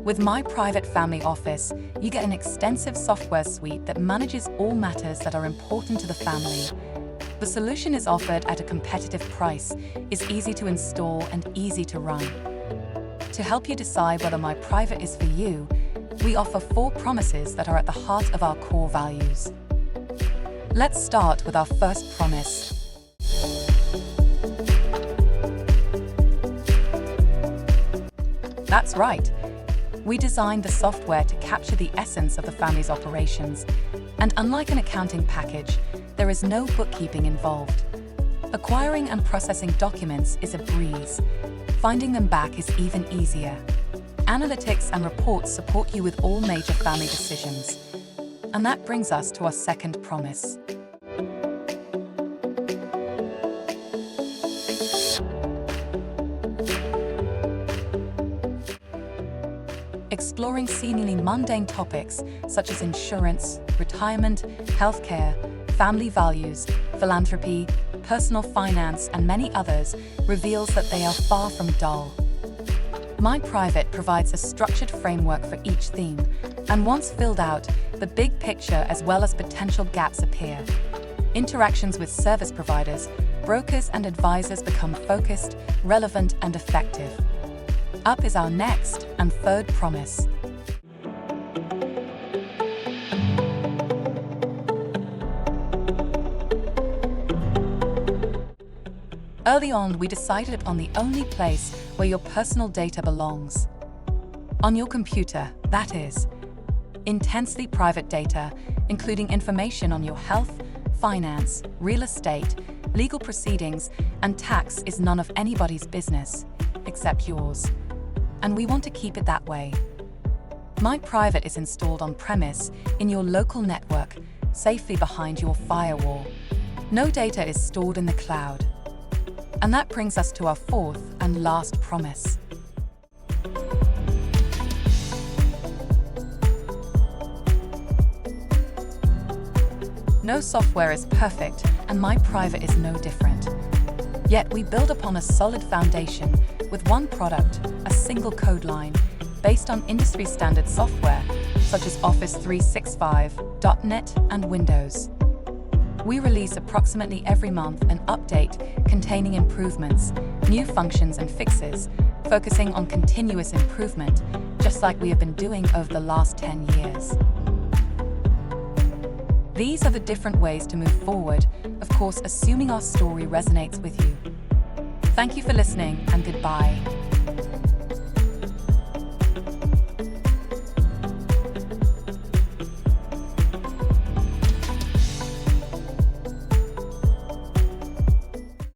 With MyPrivate Family Office, you get an extensive software suite that manages all matters that are important to the family. The solution is offered at a competitive price, is easy to install and easy to run. To help you decide whether MyPrivate is for you, we offer 4 promises that are at the heart of our core values. Let's start with our first promise. That's right. We designed the software to capture the essence of the family's operations, and unlike an accounting package, there is no bookkeeping involved. Acquiring and processing documents is a breeze. Finding them back is even easier. Analytics and reports support you with all major family decisions. And that brings us to our second promise. Exploring seemingly mundane topics such as insurance, retirement, healthcare, family values, philanthropy, personal finance, and many others reveals that they are far from dull. MyPrivate provides a structured framework for each theme, and once filled out, the big picture as well as potential gaps appear. Interactions with service providers, brokers, and advisors become focused, relevant, and effective. Up is our next and third promise. Early on, we decided upon the only place where your personal data belongs. On your computer, that is. Intensely private data, including information on your health, finance, real estate, legal proceedings, and tax is none of anybody's business, except yours. And we want to keep it that way. MyPrivate is installed on-premise in your local network, safely behind your firewall. No data is stored in the cloud. And that brings us to our fourth and last promise. No software is perfect, and MyPrivate is no different. Yet we build upon a solid foundation with one product, a single code line, based on industry-standard software, such as Office 365, .NET, and Windows. We release approximately every month an update containing improvements, new functions and fixes, focusing on continuous improvement, just like we have been doing over the last 10 years. These are the different ways to move forward, of course, assuming our story resonates with you. Thank you for listening, and goodbye.